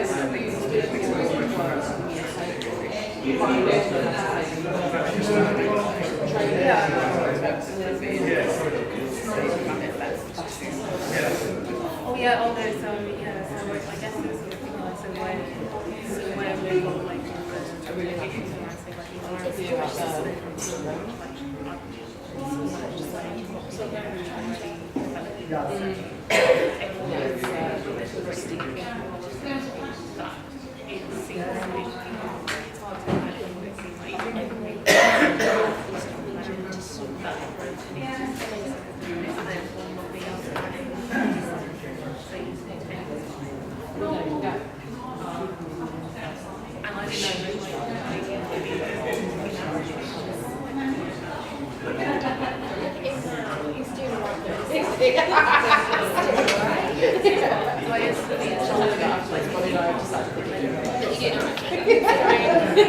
Oh yeah, oh no, so yeah, so I guess it's sort of thing like so where we've got like the relocation to like say like the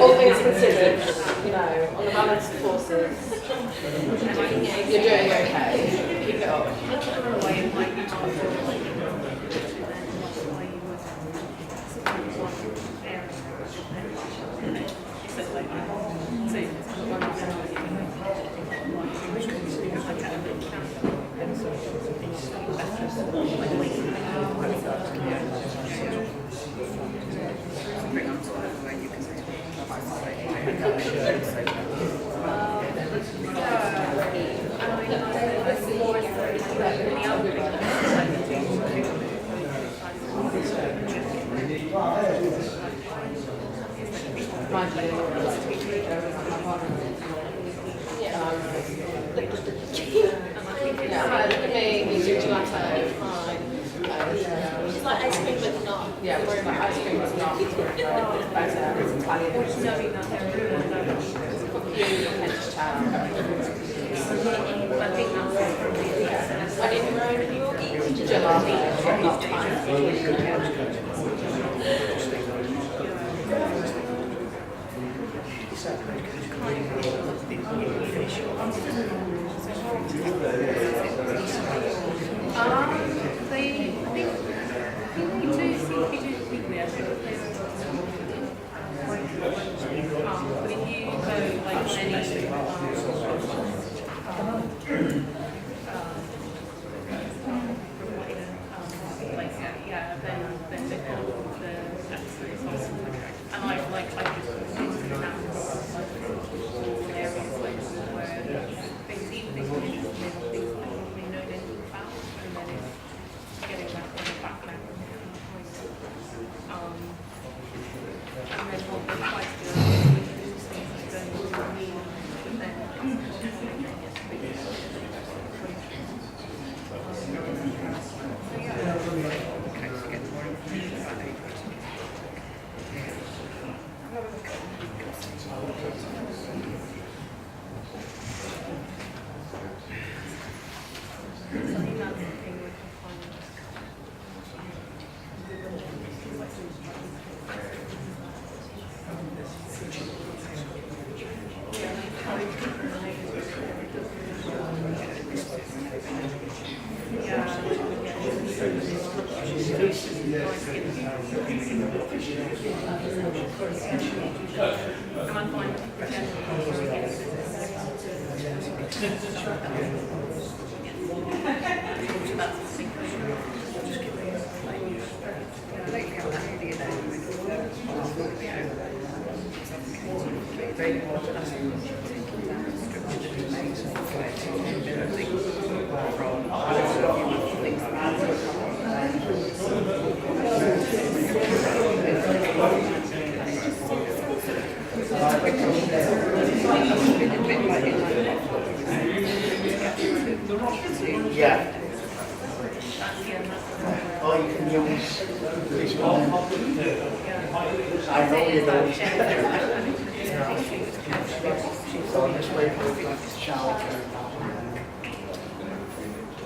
all things considered, you know, on the balance of forces, you're doing okay. Keep it up. She's like ice cream, but not. Yeah, worry about ice cream, it's not. It's Italian. French town. I didn't know gelato, not time. Yeah. Or you can use this one. I know you don't. So this way we've got shower.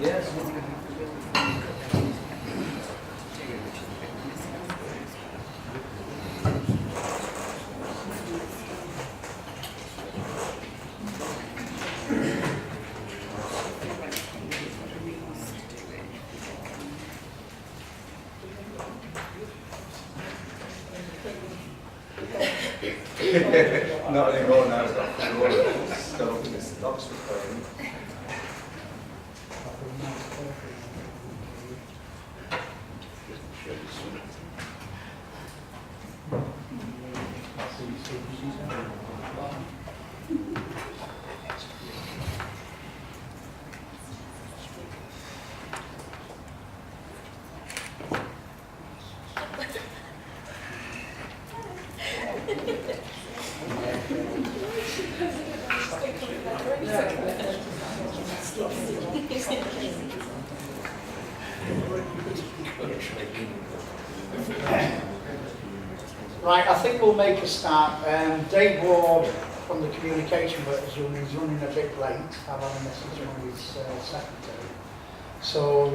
Yes. Not anymore now, it's got full of don't think it's the dogs were playing. Right, I think we'll make a start. Dave Ward from the Communication Workers Union is running a bit late. I've had a message from his secretary. So,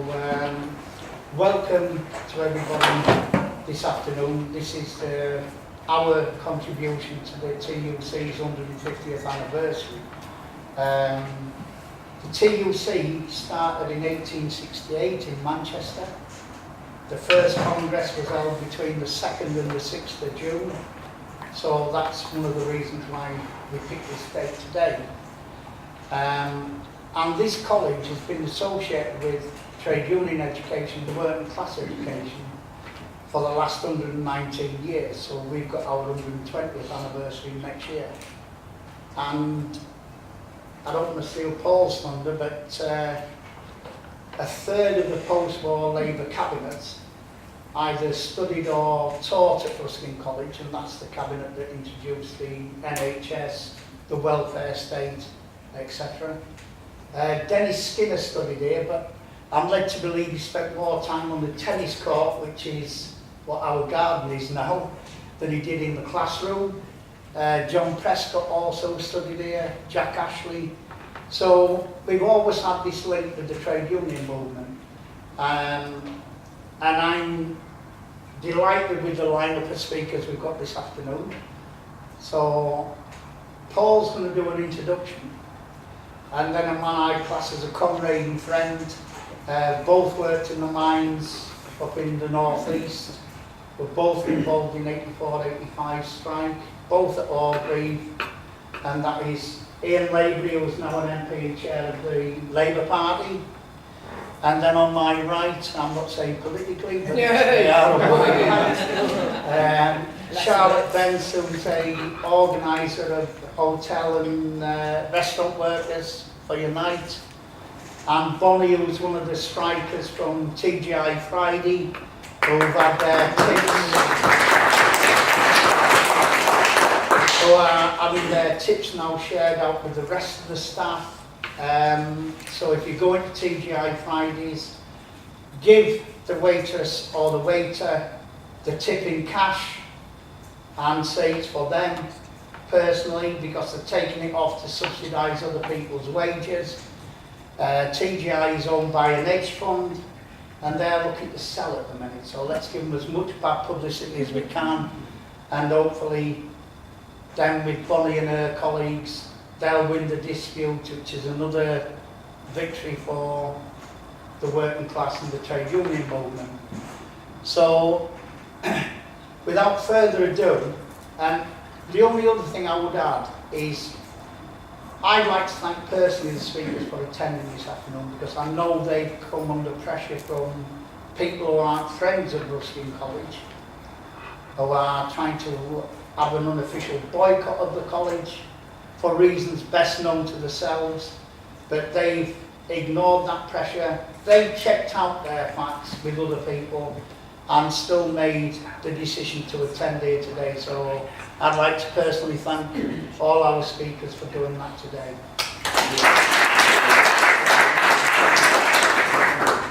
welcome to everybody this afternoon. This is our contribution to the TUC's 150th anniversary. The TUC started in 1868 in Manchester. The first Congress was held between the 2nd and the 6th of June. So that's one of the reasons why we picked this date today. And this college has been associated with trade union education, the working class education, for the last 119 years. So we've got our 120th anniversary next year. And I don't want to steal Paul's thunder, but a third of the post-war Labour cabinets either studied or taught at Ruskin College, and that's the cabinet that introduced the NHS, the welfare state, etc. Dennis Skinner studied here, but I'm led to believe he spent more time on the tennis court, which is what our garden is now, than he did in the classroom. John Prescott also studied here, Jack Ashley. So we've always had this link with the trade union movement. And I'm delighted with the lineup of speakers we've got this afternoon. So Paul's going to do an introduction. And then a man I class as a comrade and friend. Both worked in the mines up in the northeast. We're both involved in 84-85 strike, both at Orgreave. And that is Ian Lavery, who is now an MP and chair of the Labour Party. And then on my right, I'm not saying politically, but they are Charlotte Benson, who's an organiser of hotel and restaurant workers for Unite. And Bonnie, who's one of the strikers from TGI Friday, who've had their tips. So having their tips now shared out with the rest of the staff. So if you go into TGI Fridays, give the waitress or the waiter the tip in cash and say it's for them personally, because they're taking it off to subsidise other people's wages. TGI is owned by an hedge fund and they're looking to sell at the minute, so let's give them as much bad publicity as we can, and hopefully then with Bonnie and her colleagues they'll win the dispute, which is another victory for the working class and the trade union movement. So, without further ado, and the only other thing I would add is I'd like to thank personally the speakers for attending this afternoon, because I know they've come under pressure from people who aren't friends of Ruskin College, who are trying to have an unofficial boycott of the college, for reasons best known to themselves, but they've ignored that pressure. They've checked out their facts with other people and still made the decision to attend here today. So I'd like to personally thank all our speakers for doing that today.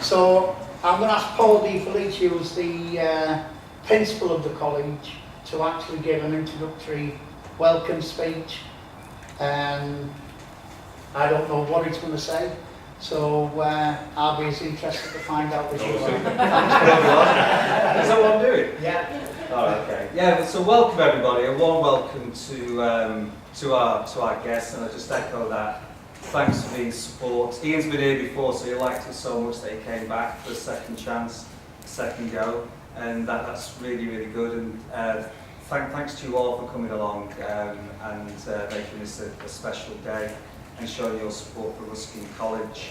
So I'm going to ask Paul Di Felici, who's the principal of the college, to actually give an introductory welcome speech. I don't know what he's going to say, so I'll be as interested to find out as you are. Is that what I'm doing? Yeah. Oh, okay. Yeah. So welcome everybody. A warm welcome to our guests, and I just echo that. Thanks for the support. Ian's been here before, so he liked it so much that he came back for a second chance, a second go, and that's really, really good. And thanks to you all for coming along and making this a special day and showing your support for Ruskin College.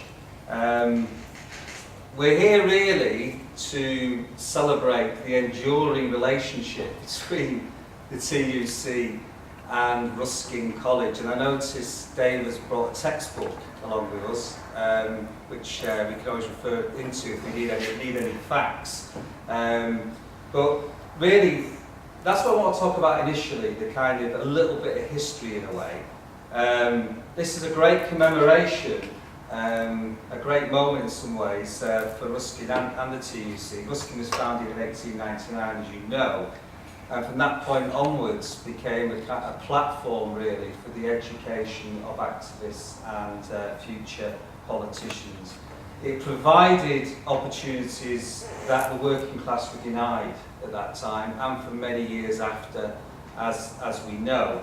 We're here really to celebrate the enduring relationship between the TUC and Ruskin College, and I noticed Dave has brought a textbook along with us, which we can always refer into if we need any facts. But really, that's what I want to talk about initially, the kind of a little bit of history in a way. This is a great commemoration, a great moment in some ways for Ruskin and the TUC. Ruskin was founded in 1899, as you know, and from that point onwards became a platform really for the education of activists and future politicians. It provided opportunities that the working class were denied at that time and for many years after, as we know.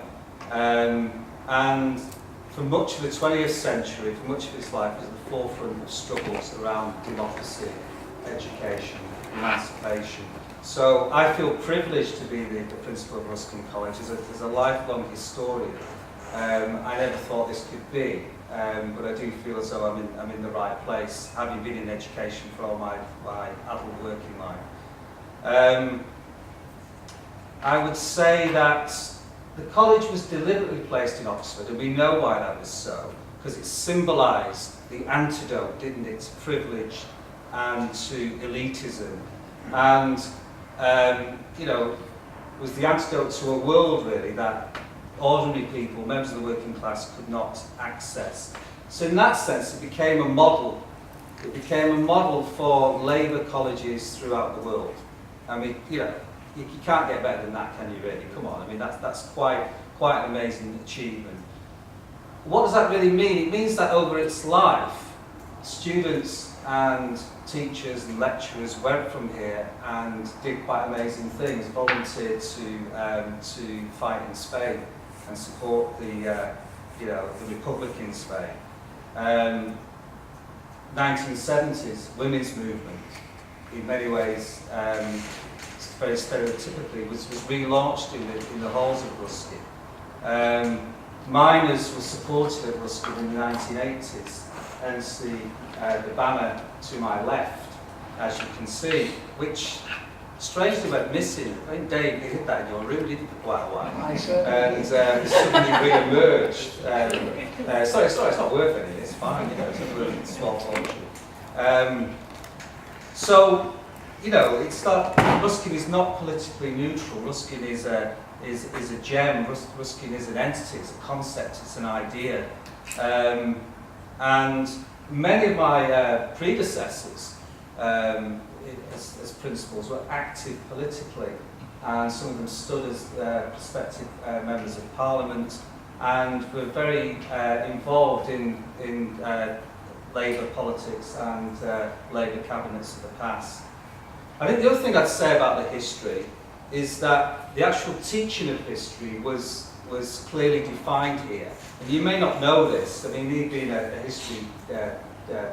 And for much of the 20th century, for much of its life, it was at the forefront of struggles around democracy, education, emancipation. So I feel privileged to be the principal of Ruskin College. As a lifelong historian, I never thought this could be, but I do feel as though I'm in the right place, having been in education for all my adult working life. I would say that the college was deliberately placed in Oxford, and we know why that was so, because it symbolised the antidote, didn't it, to privilege and to elitism, and you know, was the antidote to a world really that ordinary people, members of the working class, could not access. So in that sense, it became a model. It became a model for Labour colleges throughout the world. I mean, you know, you can't get better than that, can you really? Come on, I mean, that's quite an amazing achievement. What does that really mean? It means that over its life, students and teachers and lecturers went from here and did quite amazing things, volunteered to fight in Spain and support the Republic in Spain. 1970s women's movement, in many ways, very stereotypically, was relaunched in the halls of Ruskin. Miners were supported at Ruskin in the 1980s, hence the banner to my left, as you can see, which strangely went missing. I think Dave, you hit that in your room, didn't you, for quite a while? I certainly And suddenly re-emerged. Sorry, it's not worth anything, it's fine, you know, it's a really small fortune. So, you know, it's not, Ruskin is not politically neutral. Ruskin is a gem. Ruskin is an entity, it's a concept, it's an idea. And many of my predecessors as principals were active politically, and some of them stood as prospective members of Parliament and were very involved in Labour politics and Labour cabinets of the past. I think the other thing I'd say about the history is that the actual teaching of history was clearly defined here. And you may not know this, I mean, me being a history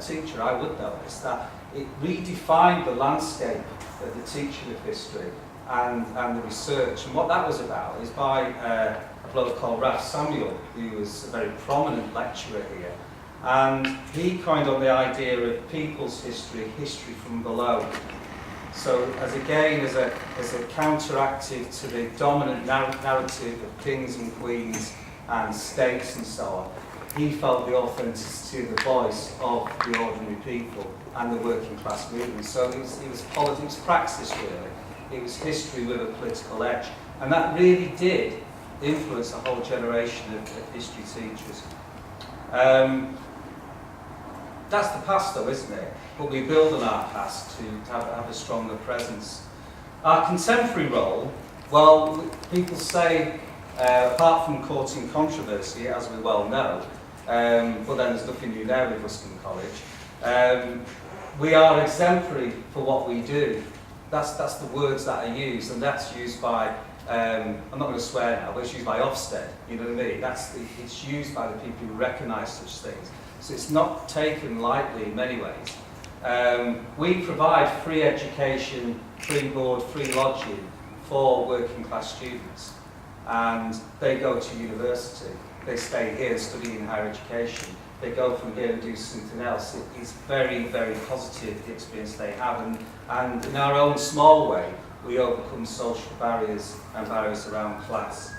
teacher, I would know this, that it redefined the landscape of the teaching of history and the research. And what that was about is by a bloke called Ralph Samuel, who was a very prominent lecturer here. And he coined on the idea of people's history, history from below. So as a counteractive to the dominant narrative of kings and queens and states and so on, he felt the authenticity of the voice of the ordinary people and the working class movement. So it was politics praxis really. It was history with a political edge. And that really did influence a whole generation of history teachers. That's the past though, isn't it? But we build on our past to have a stronger presence. Our contemporary role, well, people say, apart from courting controversy, as we well know, but then there's nothing new there with Ruskin College, we are exemplary for what we do. That's the words that are used, and that's used by, I'm not going to swear now, but it's used by Ofsted, you know what I mean? It's used by the people who recognise such things. So it's not taken lightly in many ways. We provide free education, free board, free lodging for working class students, and they go to university, they stay here studying higher education, they go from here and do something else. It is very, very positive, the experience they have, and in our own small way, we overcome social barriers and barriers around class.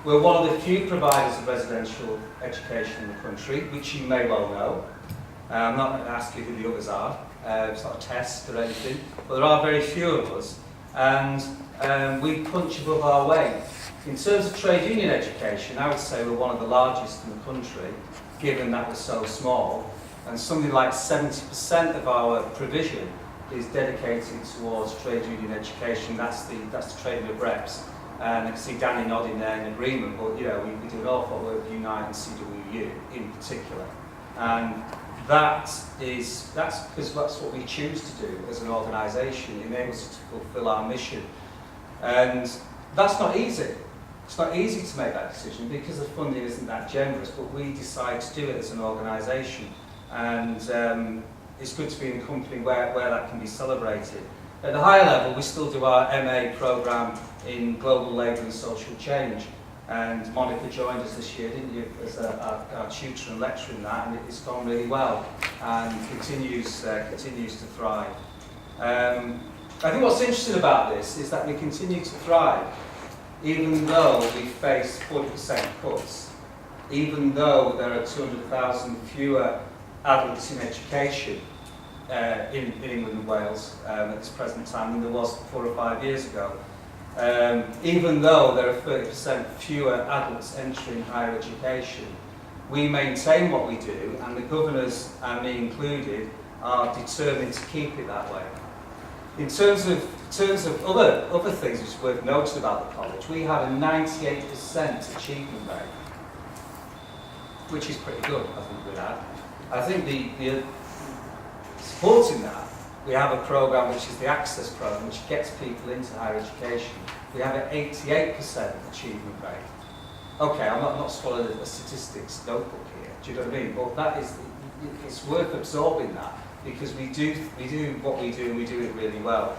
We're one of the few providers of residential education in the country, which you may well know. I'm not going to ask you who the others are, it's not a test or anything, but there are very few of us, and we punch above our weight. In terms of trade union education, I would say we're one of the largest in the country, given that we're so small, and something like 70% of our provision is dedicated towards trade union education. That's the trade union reps. And I can see Danny nodding there in agreement, but you know, we do an awful lot of work with Unite and CWU in particular. And that's because that's what we choose to do as an organisation. It enables us to fulfil our mission. And that's not easy. It's not easy to make that decision because the funding isn't that generous, but we decide to do it as an organisation. And it's good to be in a company where that can be celebrated. At the higher level, we still do our MA programme in Global Labour and Social Change. And Monica joined us this year, didn't you, as our tutor and lecturer in that, and it's gone really well and continues to thrive. I think what's interesting about this is that we continue to thrive, even though we face 40% cuts, even though there are 200,000 fewer adults in education in England and Wales at this present time than there was 4 or 5 years ago. Even though there are 30% fewer adults entering higher education, we maintain what we do, and the governors, and me included, are determined to keep it that way. In terms of other things which is worth noting about the college, we have a 98% achievement rate, which is pretty good, I think, with that. I think the supporting that, we have a programme which is the Access Programme, which gets people into higher education. We have an 88% achievement rate. Okay, I'm not swallowing a statistics notebook here, do you know what I mean? But that is, it's worth absorbing that, because we do what we do, and we do it really well.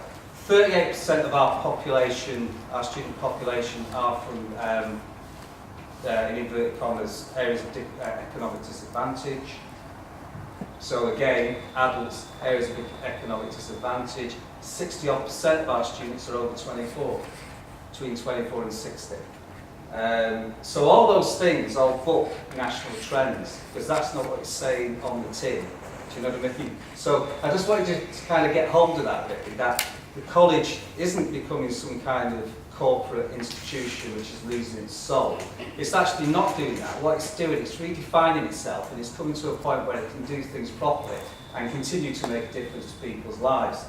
38% of our population, our student population, are from, in inverted commas, areas of economic disadvantage. So again, adults, areas of economic disadvantage. 60% of our students are over 24, between 24 and 60. So all those things all book national trends, because that's not what it's saying on the tin. Do you know what I mean? So I just wanted to kind of get hold of that bit, that the college isn't becoming some kind of corporate institution which is losing its soul. It's actually not doing that. What it's doing, it's redefining itself, and it's coming to a point where it can do things properly and continue to make a difference to people's lives.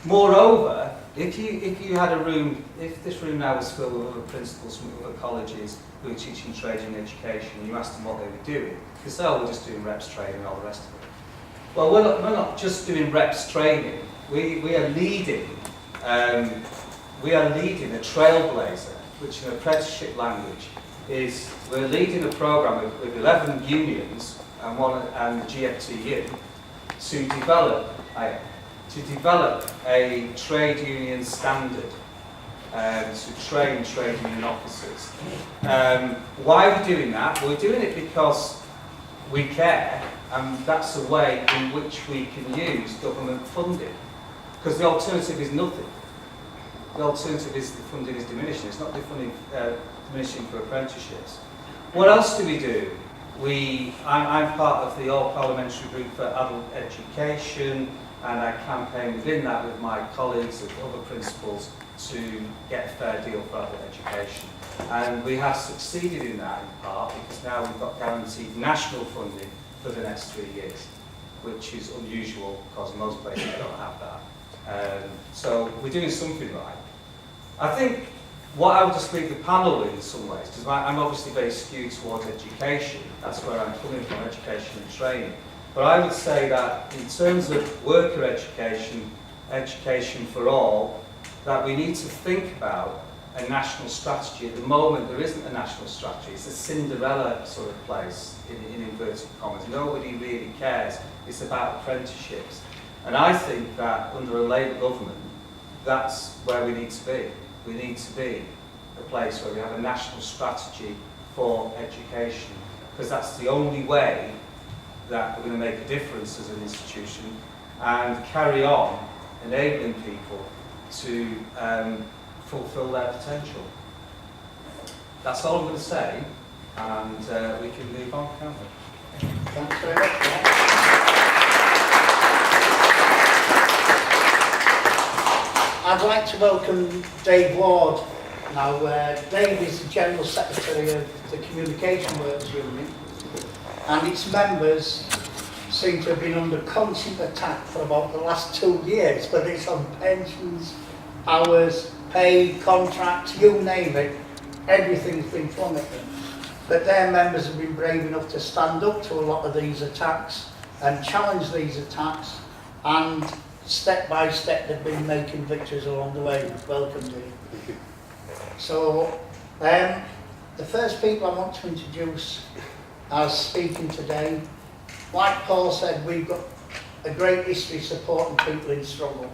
Moreover, if you had a room, if this room now was filled with other principals from other colleges who were teaching trade and education, and you asked them what they were doing, they say, oh, we're just doing reps training and all the rest of it. Well, we're not just doing reps training. We are leading. We are leading a trailblazer, which in apprenticeship language is, we're leading a programme with 11 unions and the GFTU to develop a trade union standard to train trade union officers. Why are we doing that? We're doing it because we care, and that's a way in which we can use government funding, because the alternative is nothing. The alternative is the funding is diminishing. It's not the funding diminishing for apprenticeships. What else do we do? I'm part of the All-Parliamentary Group for Adult Education, and I campaign within that with my colleagues and other principals to get a fair deal for adult education. And we have succeeded in that in part because now we've got guaranteed national funding for the next 3 years, which is unusual because most places don't have that. So we're doing something right. I think what I would just leave the panel with in some ways, because I'm obviously very skewed towards education, that's where I'm coming from, education and training. But I would say that in terms of worker education, education for all, that we need to think about a national strategy. At the moment, there isn't a national strategy. It's a Cinderella sort of place, in inverted commas. Nobody really cares. It's about apprenticeships. And I think that under a Labour government, that's where we need to be. We need to be a place where we have a national strategy for education, because that's the only way that we're going to make a difference as an institution and carry on enabling people to fulfil their potential. That's all I'm going to say, and we can move on, can't we? Thanks very much. I'd like to welcome Dave Ward. Now, Dave is the General Secretary of the Communication Workers Union, and its members seem to have been under constant attack for about the last 2 years, whether it's on pensions, hours, pay, contracts, you name it, everything's been thrown at them. But their members have been brave enough to stand up to a lot of these attacks and challenge these attacks, and step by step they've been making victories along the way. Welcome, Dave. So, the first people I want to introduce as speaking today, like Paul said, we've got a great history supporting people in struggle.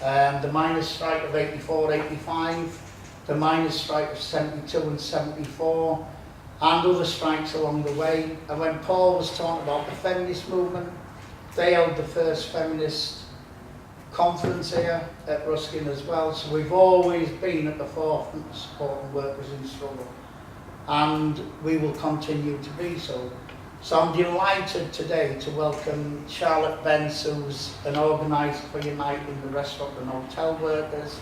The miners' strike of 84, 85, the miners' strike of 72 and 74, and other strikes along the way. And when Paul was talking about the feminist movement, they held the first feminist conference here at Ruskin as well. So we've always been at the forefront of supporting workers in struggle, and we will continue to be so. So I'm delighted today to welcome Charlotte Bence, who's an organiser for Uniting the Restaurant and Hotel Workers,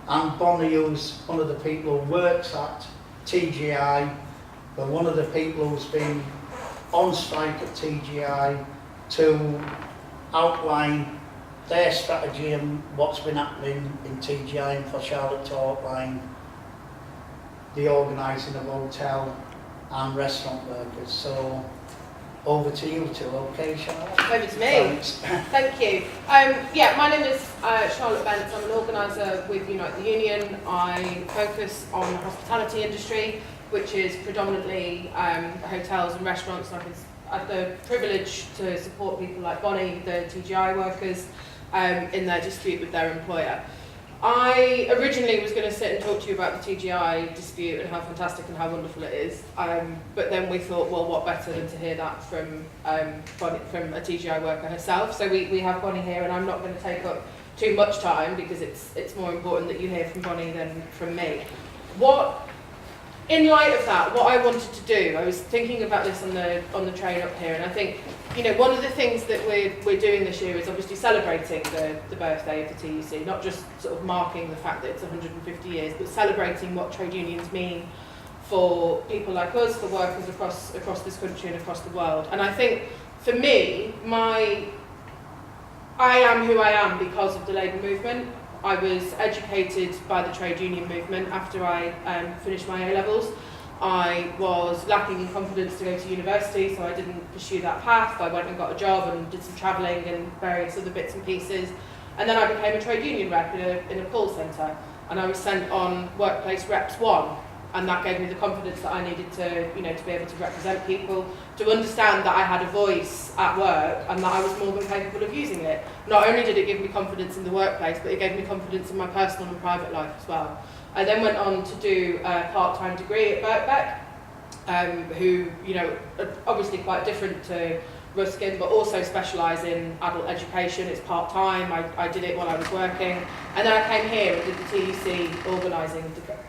and Bonnie, who's one of the people who works at TGI, but one of the people who's been on strike at TGI to outline their strategy and what's been happening in TGI, and for Charlotte to outline the organising of hotel and restaurant workers. So over to you two, okay, Charlotte? Over to me. Thanks. Thank you. Yeah, my name is Charlotte Bence. I'm an organiser with Unite the Union. I focus on the hospitality industry, which is predominantly hotels and restaurants. And I've had the privilege to support people like Bonnie, the TGI workers, in their dispute with their employer. I originally was going to sit and talk to you about the TGI dispute and how fantastic and how wonderful it is, but then we thought, well, what better than to hear that from Bonnie, from a TGI worker herself. So we have Bonnie here, and I'm not going to take up too much time because it's more important that you hear from Bonnie than from me. In light of that, what I wanted to do, I was thinking about this on the train up here, and I think, you know, one of the things that we're doing this year is obviously celebrating the birthday of the TUC, not just sort of marking the fact that it's 150 years, but celebrating what trade unions mean for people like us, for workers across this country and across the world. And I think, for me, I am who I am because of the labour movement. I was educated by the trade union movement after I finished my A-levels. I was lacking in confidence to go to university, so I didn't pursue that path. I went and got a job and did some travelling and various other bits and pieces. And then I became a trade union rep in a call centre, and I was sent on Workplace Reps 1. And that gave me the confidence that I needed to, you know, to be able to represent people, to understand that I had a voice at work and that I was more than capable of using it. Not only did it give me confidence in the workplace, but it gave me confidence in my personal and private life as well. I then went on to do a part-time degree at Birkbeck, who, you know, are obviously quite different to Ruskin, but also specialise in adult education. It's part-time. I did it while I was working, and then I came here and did the TUC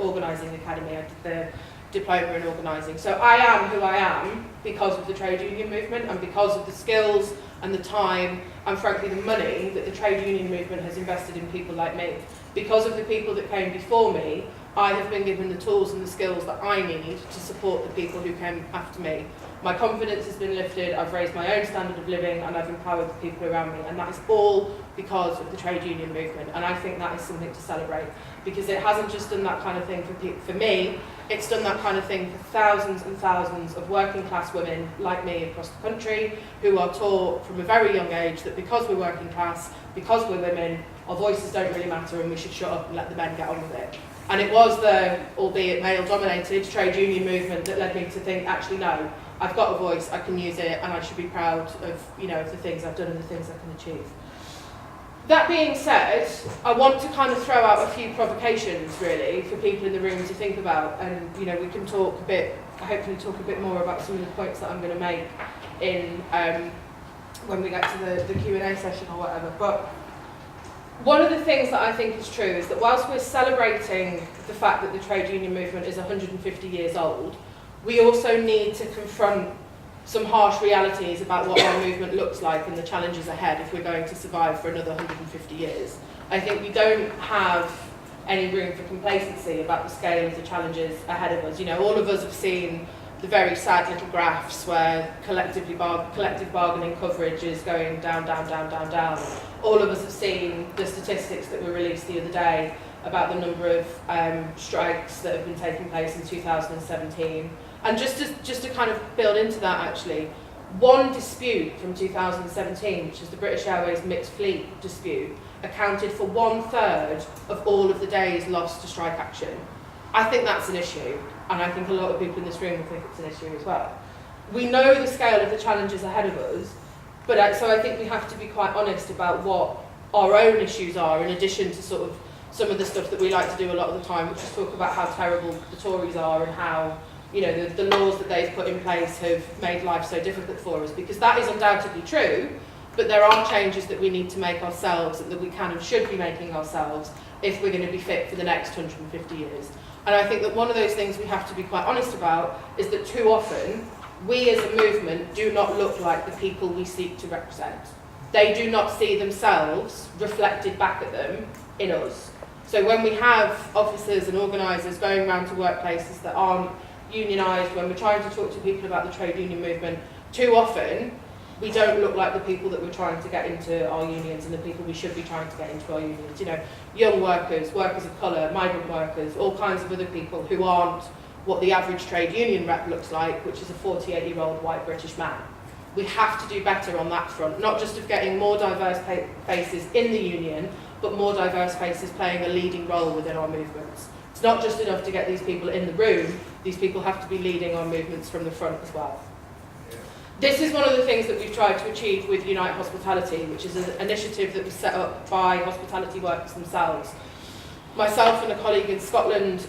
organising academy. I did the diploma in organising. So I am who I am because of the trade union movement and because of the skills and the time and frankly the money that the trade union movement has invested in people like me. Because of the people that came before me, I have been given the tools and the skills that I need to support the people who came after me. My confidence has been lifted, I've raised my own standard of living, and I've empowered the people around me, and that is all because of the trade union movement. And I think that is something to celebrate, because it hasn't just done that kind of thing for me, it's done that kind of thing for thousands and thousands of working class women like me across the country, who are taught from a very young age that because we're working class, because we're women, our voices don't really matter and we should shut up and let the men get on with it. And it was the, albeit male-dominated, trade union movement that led me to think, actually no, I've got a voice, I can use it, and I should be proud of, you know, of the things I've done and the things I can achieve. That being said, I want to kind of throw out a few provocations really for people in the room to think about, and we can hopefully talk a bit more about some of the points that I'm going to make in when we get to the Q&A session or whatever. But one of the things that I think is true is that whilst we're celebrating the fact that the trade union movement is 150 years old, we also need to confront some harsh realities about what our movement looks like and the challenges ahead if we're going to survive for another 150 years. I think we don't have any room for complacency about the scale of the challenges ahead of us. All of us have seen the very sad little graphs where collective bargaining coverage is going down, down, down, down, down. All of us have seen the statistics that were released the other day about the number of strikes that have been taking place in 2017. And just to kind of build into that, actually, one dispute from 2017, which is the British Airways mixed fleet dispute, accounted for 1/3 of all of the days lost to strike action. I think that's an issue, and I think a lot of people in this room will think it's an issue as well. We know the scale of the challenges ahead of us, but so I think we have to be quite honest about what our own issues are, in addition to sort of some of the stuff that we like to do a lot of the time, which is talk about how terrible the Tories are and how the laws that they've put in place have made life so difficult for us, because that is undoubtedly true, but there are changes that we need to make ourselves and that we can and should be making ourselves if we're going to be fit for the next 150 years. And I think that one of those things we have to be quite honest about is that too often we as a movement do not look like the people we seek to represent. They do not see themselves reflected back at them in us. So when we have officers and organisers going around to workplaces that aren't unionised, when we're trying to talk to people about the trade union movement, too often we don't look like the people that we're trying to get into our unions and the people we should be trying to get into our unions. Young workers, workers of colour, migrant workers, all kinds of other people who aren't what the average trade union rep looks like, which is a 48-year-old white British man. We have to do better on that front, not just of getting more diverse faces in the union, but more diverse faces playing a leading role within our movements. It's not just enough to get these people in the room, these people have to be leading our movements from the front as well. This is one of the things that we've tried to achieve with Unite Hospitality, which is an initiative that was set up by hospitality workers themselves. Myself and a colleague in Scotland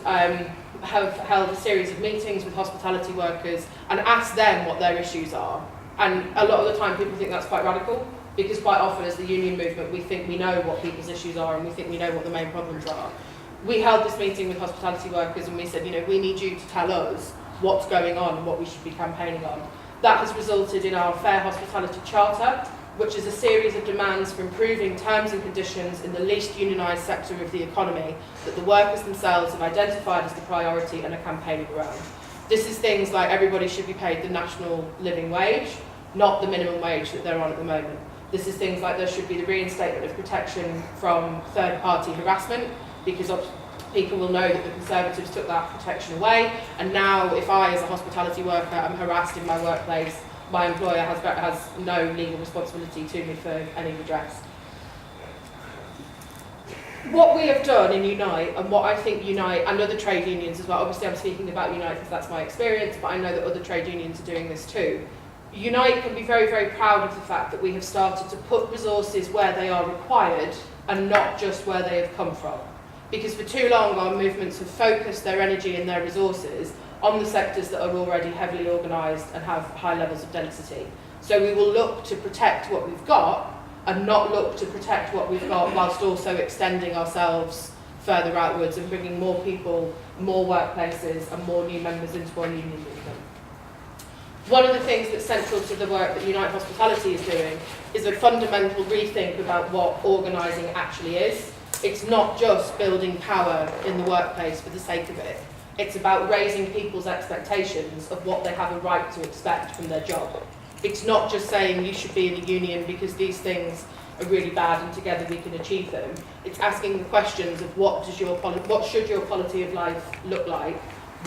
have held a series of meetings with hospitality workers and asked them what their issues are. And a lot of the time people think that's quite radical, because quite often as the union movement we think we know what people's issues are and we think we know what the main problems are. We held this meeting with hospitality workers and we said, we need you to tell us what's going on and what we should be campaigning on. That has resulted in our Fair Hospitality Charter, which is a series of demands for improving terms and conditions in the least unionised sector of the economy that the workers themselves have identified as the priority and are campaigning around. This is things like everybody should be paid the national living wage, not the minimum wage that they're on at the moment. This is things like there should be the reinstatement of protection from third-party harassment, because people will know that the Conservatives took that protection away, and now if I, as a hospitality worker, am harassed in my workplace, my employer has no legal responsibility to me for any redress. What we have done in Unite, and what I think Unite, and other trade unions as well, obviously I'm speaking about Unite because that's my experience, but I know that other trade unions are doing this too. Unite can be very, very proud of the fact that we have started to put resources where they are required and not just where they have come from. Because for too long our movements have focused their energy and their resources on the sectors that are already heavily organised and have high levels of density. So we will look to protect what we've got and not look to protect what we've got whilst also extending ourselves further outwards and bringing more people, more workplaces and more new members into our union movement. One of the things that's central to the work that Unite Hospitality is doing is a fundamental rethink about what organising actually is. It's not just building power in the workplace for the sake of it. It's about raising people's expectations of what they have a right to expect from their job. It's not just saying you should be in a union because these things are really bad and together we can achieve them. It's asking the questions of what should your quality of life look like?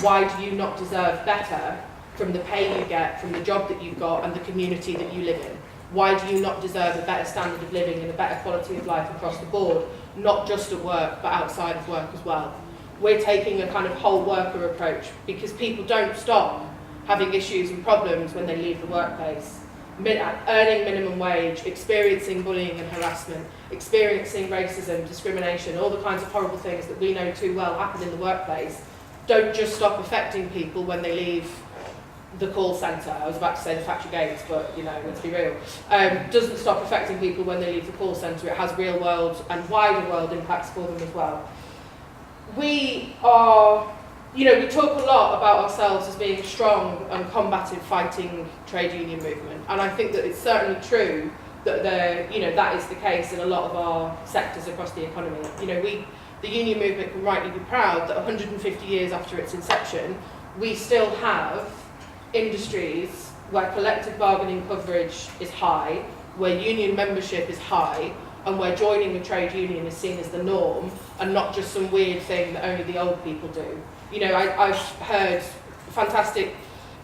Why do you not deserve better from the pay you get, from the job that you've got and the community that you live in? Why do you not deserve a better standard of living and a better quality of life across the board, not just at work, but outside of work as well? We're taking a kind of whole worker approach because people don't stop having issues and problems when they leave the workplace. earning minimum wage, experiencing bullying and harassment, experiencing racism, discrimination, all the kinds of horrible things that we know too well happen in the workplace, don't just stop affecting people when they leave the call centre. I was about to say the factory gates, but you know, let's be real. Doesn't stop affecting people when they leave the call centre. It has real world and wider world impacts for them as well. We are, you know, we talk a lot about ourselves as being strong and combative fighting trade union movement, and I think that it's certainly true that that is the case in a lot of our sectors across the economy. You know, the union movement can rightly be proud that 150 years after its inception, we still have industries where collective bargaining coverage is high, where union membership is high, and where joining a trade union is seen as the norm and not just some weird thing that only the old people do. You know, I've heard fantastic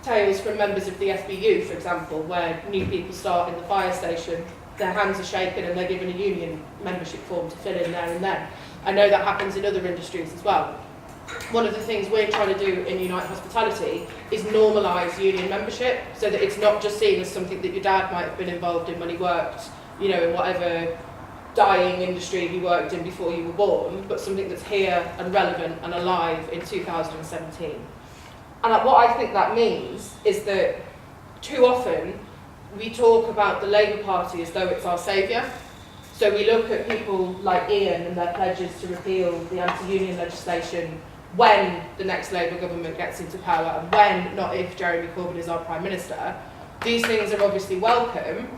tales from members of the FBU, for example, where new people start in the fire station, their hands are shaken and they're given a union membership form to fill in there and then. I know that happens in other industries as well. One of the things we're trying to do in Unite Hospitality is normalise union membership so that it's not just seen as something that your dad might have been involved in when he worked, you know, in whatever dying industry he worked in before you were born, but something that's here and relevant and alive in 2017. And what I think that means is that too often we talk about the Labour Party as though it's our saviour. So we look at people like Ian and their pledges to repeal the anti-union legislation when the next Labour government gets into power, and when, not if, Jeremy Corbyn is our Prime Minister. These things are obviously welcome,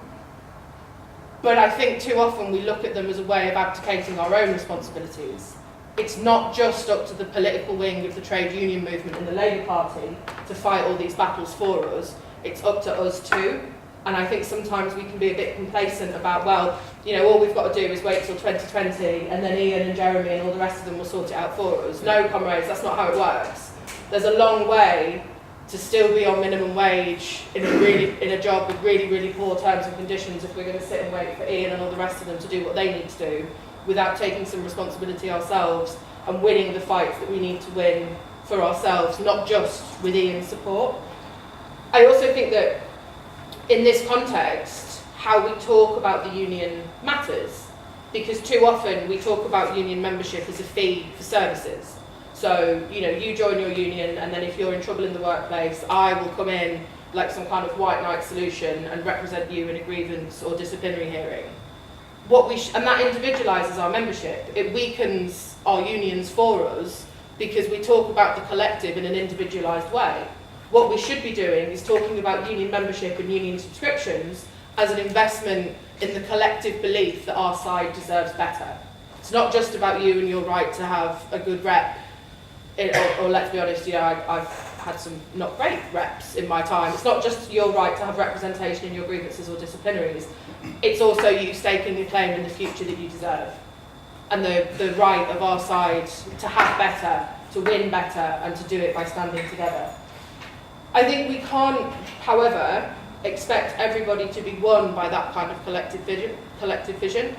but I think too often we look at them as a way of abdicating our own responsibilities. It's not just up to the political wing of the trade union movement and the Labour Party to fight all these battles for us, it's up to us too. And I think sometimes we can be a bit complacent about, well, you know, all we've got to do is wait till 2020 and then Ian and Jeremy and all the rest of them will sort it out for us. No, comrades, that's not how it works. There's a long way to still be on minimum wage in a job with really, really poor terms and conditions if we're going to sit and wait for Ian and all the rest of them to do what they need to do without taking some responsibility ourselves and winning the fights that we need to win for ourselves, not just with Ian's support. I also think that in this context, how we talk about the union matters, because too often we talk about union membership as a fee for services. So, you know, you join your union and then if you're in trouble in the workplace, I will come in like some kind of white knight solution and represent you in a grievance or disciplinary hearing. And that individualises our membership. It weakens our unions for us because we talk about the collective in an individualised way. What we should be doing is talking about union membership and union subscriptions as an investment in the collective belief that our side deserves better. It's not just about you and your right to have a good rep, or let's be honest, you know, I've had some not great reps in my time. It's not just your right to have representation in your grievances or disciplinaries. It's also you staking a claim in the future that you deserve. And the right of our side to have better, to win better, and to do it by standing together. I think we can't, however, expect everybody to be won by that kind of collective vision.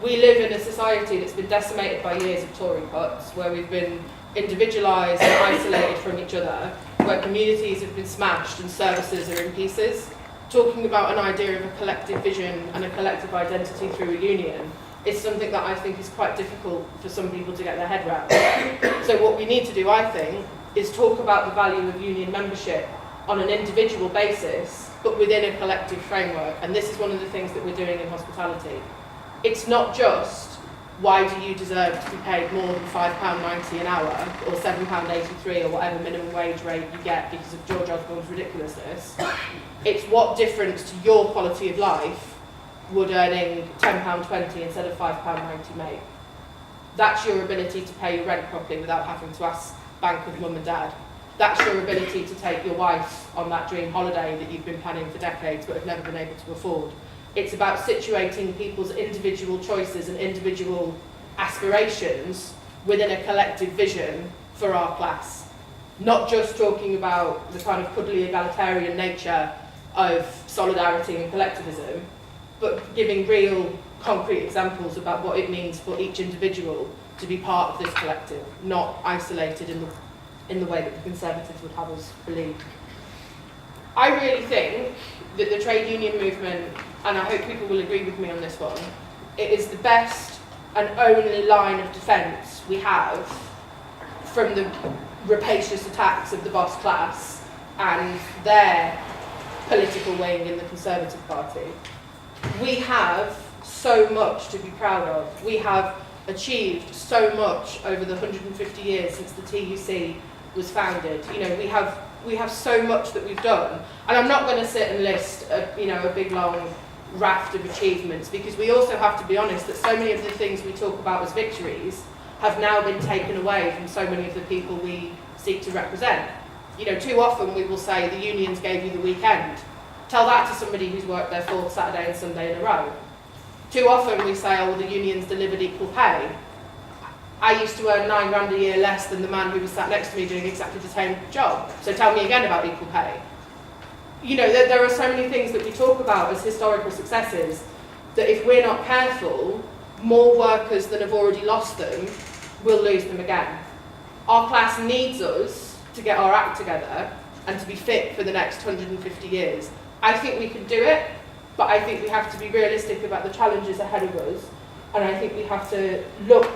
We live in a society that's been decimated by years of Tory cuts, where we've been individualised and isolated from each other, where communities have been smashed and services are in pieces. Talking about an idea of a collective vision and a collective identity through a union is something that I think is quite difficult for some people to get their head around. So what we need to do, I think, is talk about the value of union membership on an individual basis, but within a collective framework. And this is one of the things that we're doing in hospitality. It's not just, why do you deserve to be paid more than £5.90 an hour, or £7.83, or whatever minimum wage rate you get because of George Osborne's ridiculousness. It's what difference to your quality of life would earning £10.20 instead of £5.90 make. That's your ability to pay your rent properly without having to ask bank with mum and dad. That's your ability to take your wife on that dream holiday that you've been planning for decades but have never been able to afford. It's about situating people's individual choices and individual aspirations within a collective vision for our class. Not just talking about the kind of cuddly egalitarian nature of solidarity and collectivism, but giving real concrete examples about what it means for each individual to be part of this collective, not isolated in the way that the Conservatives would have us believe. I really think that the trade union movement, and I hope people will agree with me on this one, it is the best and only line of defence we have from the rapacious attacks of the boss class and their political wing in the Conservative Party. We have so much to be proud of. We have achieved so much over the 150 years since the TUC was founded. You know, we have so much that we've done, and I'm not going to sit and list a big long raft of achievements, because we also have to be honest that so many of the things we talk about as victories have now been taken away from so many of the people we seek to represent. You know, too often we will say the unions gave you the weekend. Tell that to somebody who's worked their 4th Saturday and Sunday in a row. Too often we say, oh, well, the unions delivered equal pay. I used to earn £9 grand a year less than the man who was sat next to me doing exactly the same job. So tell me again about equal pay. You know, there are so many things that we talk about as historical successes that if we're not careful, more workers than have already lost them will lose them again. Our class needs us to get our act together and to be fit for the next 150 years. I think we can do it, but I think we have to be realistic about the challenges ahead of us, and I think we have to look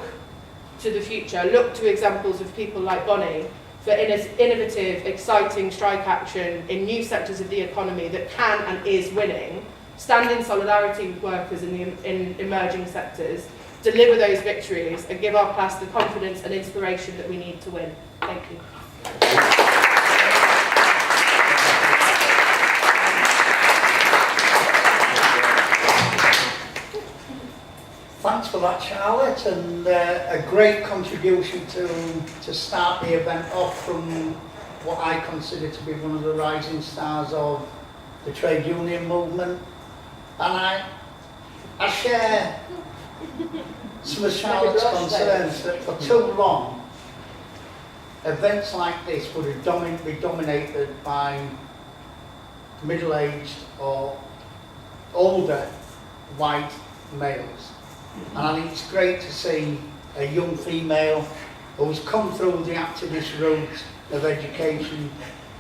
to the future, look to examples of people like Bonnie for innovative, exciting strike action in new sectors of the economy that can and is winning, stand in solidarity with workers in emerging sectors, deliver those victories, and give our class the confidence and inspiration that we need to win. Thank you. Thanks for that, Charlotte, and a great contribution to start the event off from what I consider to be one of the rising stars of the trade union movement. And I share some of Charlotte's concerns that for too long, events like this would have be dominated by middle-aged or older white males. And I think it's great to see a young female who's come through the activist route of education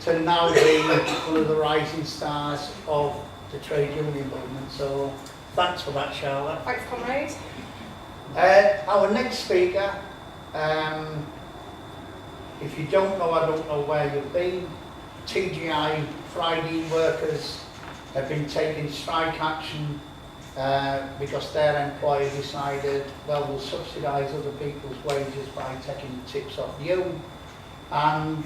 to now be one of the rising stars of the trade union movement. So thanks for that, Charlotte. Thanks, comrade. Our next speaker, if you don't know, I don't know where you've been. TGI Friday workers have been taking strike action because their employer decided, well, we'll subsidise other people's wages by taking tips off you. And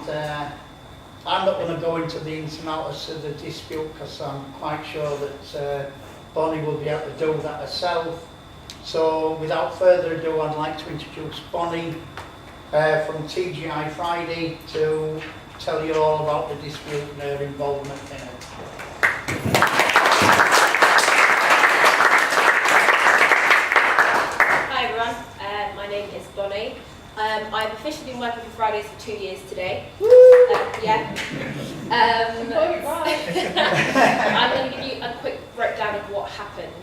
I'm not going to go into the ins and outs of the dispute because I'm quite sure that Bonnie will be able to do that herself. So without further ado, I'd like to introduce Bonnie from TGI Friday to tell you all about the dispute and her involvement in it. Hi everyone, my name is Bonnie. I've officially been working for Fridays for 2 years today. Yeah. I'm going to give you a quick breakdown of what happened.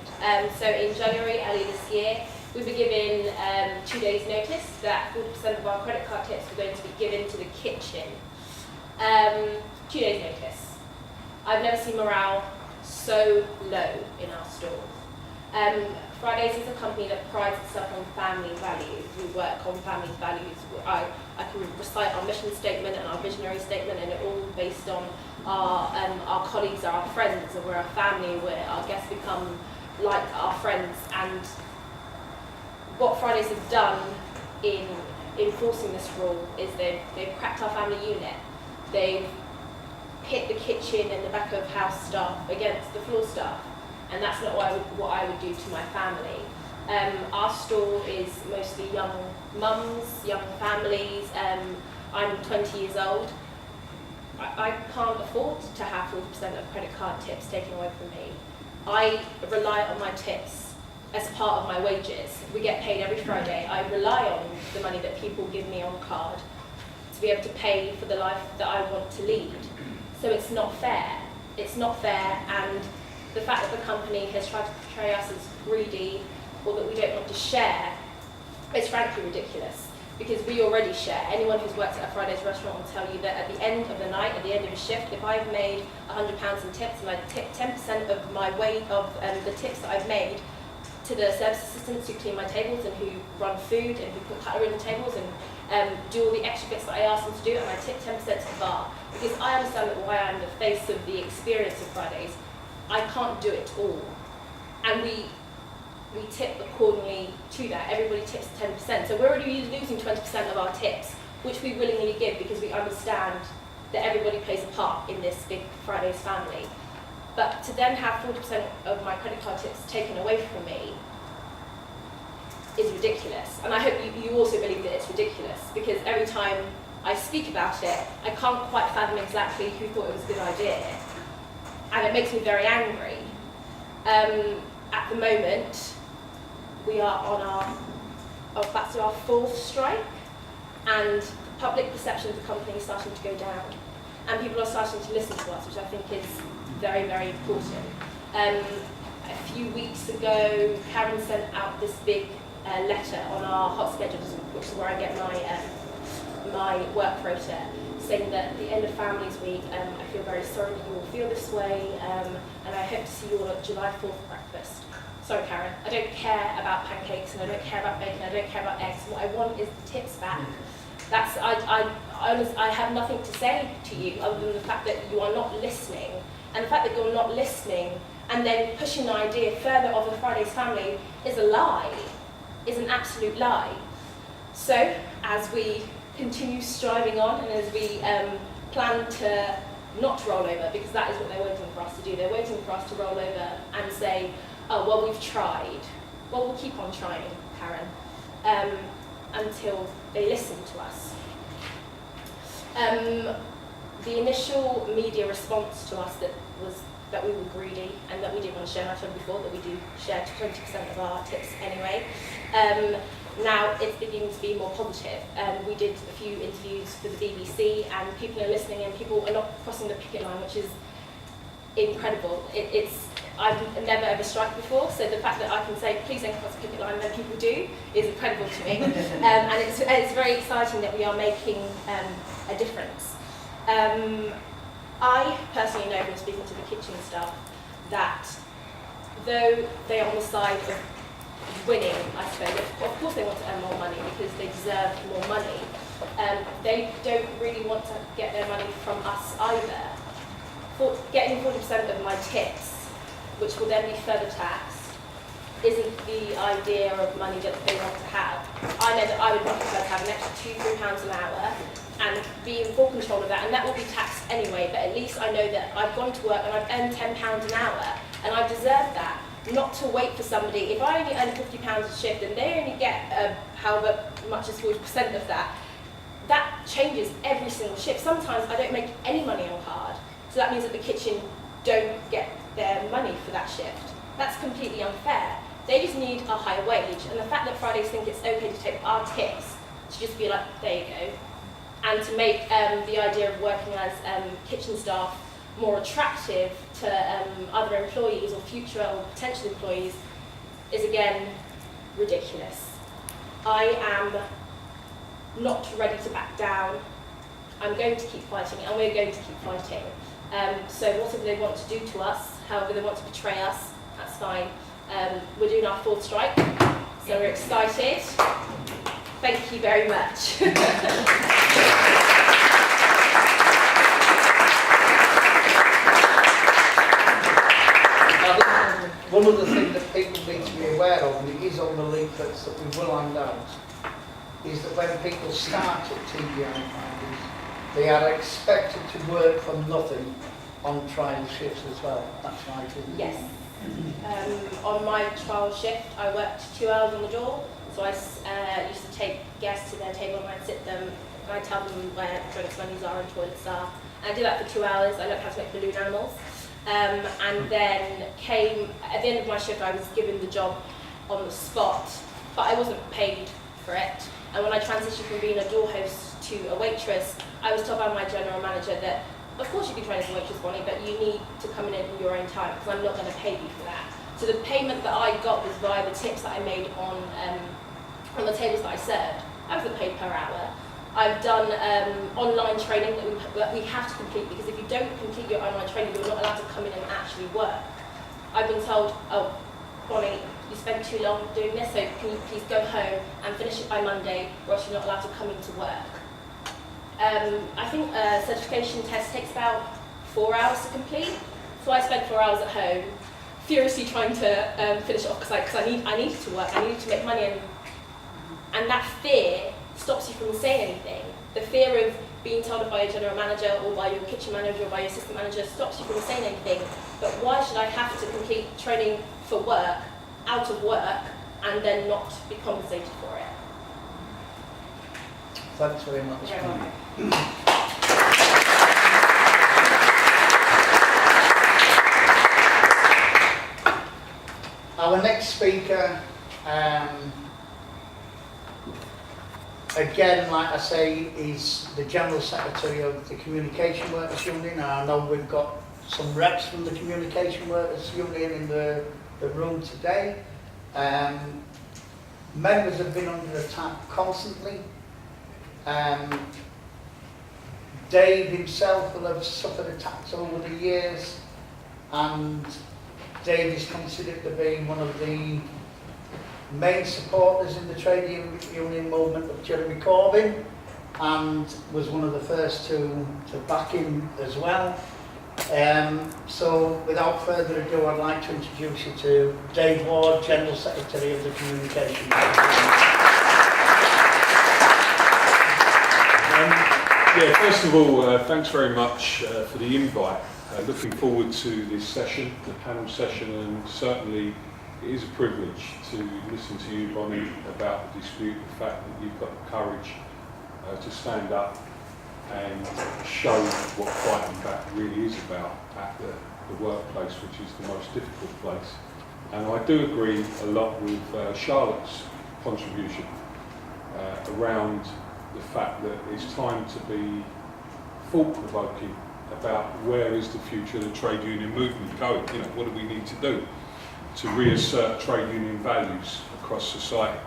So in January, early this year, we were given 2 days notice that 40% of our credit card tips were going to be given to the kitchen. 2 days notice. I've never seen morale so low in our store. Fridays is a company that prides itself on family values. We work on family values. I can recite our mission statement and our visionary statement, and it all based on our colleagues are our friends, and we're a family where our guests become like our friends. And what Fridays have done in enforcing this rule is they've cracked our family unit. They've pit the kitchen and the back of house staff against the floor staff. And that's not what I would do to my family. Our store is mostly young mums, young families. I'm 20 years old. I can't afford to have 40% of credit card tips taken away from me. I rely on my tips as part of my wages. We get paid every Friday. I rely on the money that people give me on card to be able to pay for the life that I want to lead. So it's not fair. It's not fair, and the fact that the company has tried to portray us as greedy or that we don't want to share is frankly ridiculous. because we already share. Anyone who's worked at a Friday's restaurant will tell you that at the end of the night, at the end of a shift, if I've made £100 in tips and I tip 10% of my weight of the tips that I've made to the service assistants who clean my tables and who run food and who put cutlery on the tables and do all the extra bits that I ask them to do, and I tip 10% to the bar, because I understand that while I'm the face of the experience of Fridays, I can't do it all. And we tip accordingly to that. Everybody tips 10%. So we're already losing 20% of our tips, which we willingly give because we understand that everybody plays a part in this big Fridays family. But to then have 40% of my credit card tips taken away from me is ridiculous. And I hope you also believe that it's ridiculous, because every time I speak about it, I can't quite fathom exactly who thought it was a good idea. And it makes me very angry. At the moment, we are on back to our 4th strike, and the public perception of the company is starting to go down. And people are starting to listen to us, which I think is very, very important. A few weeks ago, Karen sent out this big letter on our hot schedules, which is where I get my work rota, saying that at the end of Families Week, I feel very sorry that you all feel this way, and I hope to see you all at July 4th breakfast. Sorry, Karen, I don't care about pancakes, and I don't care about bacon, I don't care about eggs. What I want is the tips back. I have nothing to say to you other than the fact that you are not listening, and the fact that you're not listening and then pushing the idea further of the Fridays family is a lie, is an absolute lie. So, as we continue striving on, and as we plan to not roll over, because that is what they're waiting for us to do. They're waiting for us to roll over and say, oh, well, we've tried. Well, we'll keep on trying, Karen, until they listen to us. The initial media response to us was that we were greedy and that we didn't want to share, and I told you before that we do share 20% of our tips anyway. Now it's beginning to be more positive. We did a few interviews for the BBC, and people are listening, and people are not crossing the picket line, which is incredible. I've never ever striked before, so the fact that I can say, please don't cross the picket line, and then people do, is incredible to me. And it's very exciting that we are making a difference. I personally know from speaking to the kitchen staff that though they are on the side of winning, I suppose, of course they want to earn more money because they deserve more money, they don't really want to get their money from us either. Getting 40% of my tips, which will then be further taxed, isn't the idea of money that they want to have. I know that I would much prefer to have an extra £2-3 an hour and be in full control of that, and that will be taxed anyway, but at least I know that I've gone to work and I've earned £10 an hour, and I deserve that, not to wait for somebody. If I only earn £50 a shift and they only get however much is 40% of that, that changes every single shift. Sometimes I don't make any money on card, so that means that the kitchen don't get their money for that shift. That's completely unfair. They just need a higher wage, and the fact that Fridays think it's okay to take our tips, to just be like, there you go, and to make the idea of working as kitchen staff more attractive to other employees or future or potential employees is again ridiculous. I am not ready to back down. I'm going to keep fighting, and we're going to keep fighting. So whatever they want to do to us, however they want to betray us, that's fine. We're doing our 4th strike, so we're excited. Thank you very much. One of the things that people need to be aware of, and it is on the leaflets that we will hand out, is that when people start at TGI Fridays, they are expected to work for nothing on trial shifts as well. That's right, isn't it? Yes. On my trial shift, I worked 2 hours on the door, so I used to take guests to their table and I'd sit them and I'd tell them where drinks menus are and toilets are. And I did that for 2 hours. I learned how to make balloon animals. And then at the end of my shift, I was given the job on the spot, but I wasn't paid for it. And when I transitioned from being a door host to a waitress, I was told by my general manager that, of course you can train as a waitress, Bonnie, but you need to come in at your own time because I'm not going to pay you for that. So the payment that I got was via the tips that I made on the tables that I served. I wasn't paid per hour. I've done online training that we have to complete, because if you don't complete your online training, you're not allowed to come in and actually work. I've been told, oh, Bonnie, you spent too long doing this, so can you please go home and finish it by Monday, or else you're not allowed to come into work. I think a certification test takes about 4 hours to complete, so I spent 4 hours at home, furiously trying to finish it off because I needed to work, I needed to make money, and that fear stops you from saying anything. The fear of being told by a general manager or by your kitchen manager or by your assistant manager stops you from saying anything. But why should I have to complete training for work, out of work, and then not be compensated for it? Thanks very much. You're welcome. Our next speaker, again, like I say, is the General Secretary of the Communication Workers Union. And I know we've got some reps from the Communication Workers Union in the room today. Members have been under attack constantly. Dave himself will have suffered attacks over the years, and Dave is considered to be one of the main supporters in the trade union movement of Jeremy Corbyn, and was one of the first to back him as well. So without further ado, I'd like to introduce you to Dave Ward, General Secretary of the Communication Union. Yeah, first of all, thanks very much for the invite. Looking forward to this session, the panel session, and certainly it is a privilege to listen to you, Bonnie, about the dispute, the fact that you've got the courage to stand up and show what fighting back really is about at the workplace, which is the most difficult place. And I do agree a lot with Charlotte's contribution around the fact that it's time to be thought-provoking about where is the future of the trade union movement going. You know, what do we need to do to reassert trade union values across society?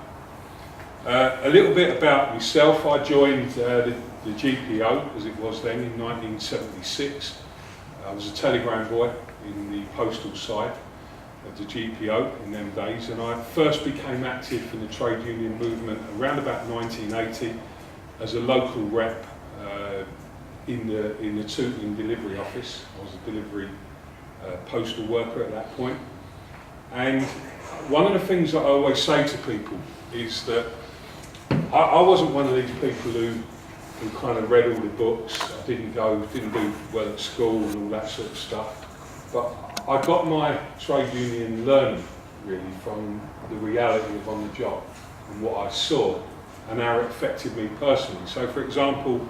A little bit about myself. I joined the GPO, as it was then, in 1976. I was a telegram boy in the postal side of the GPO in them days, and I first became active in the trade union movement around about 1980 as a local rep in the Tooting delivery office. I was a delivery postal worker at that point. And one of the things that I always say to people is that I wasn't one of these people who kind of read all the books. I didn't do well at school and all that sort of stuff. But I got my trade union learning really from the reality of on the job and what I saw and how it affected me personally. So, for example,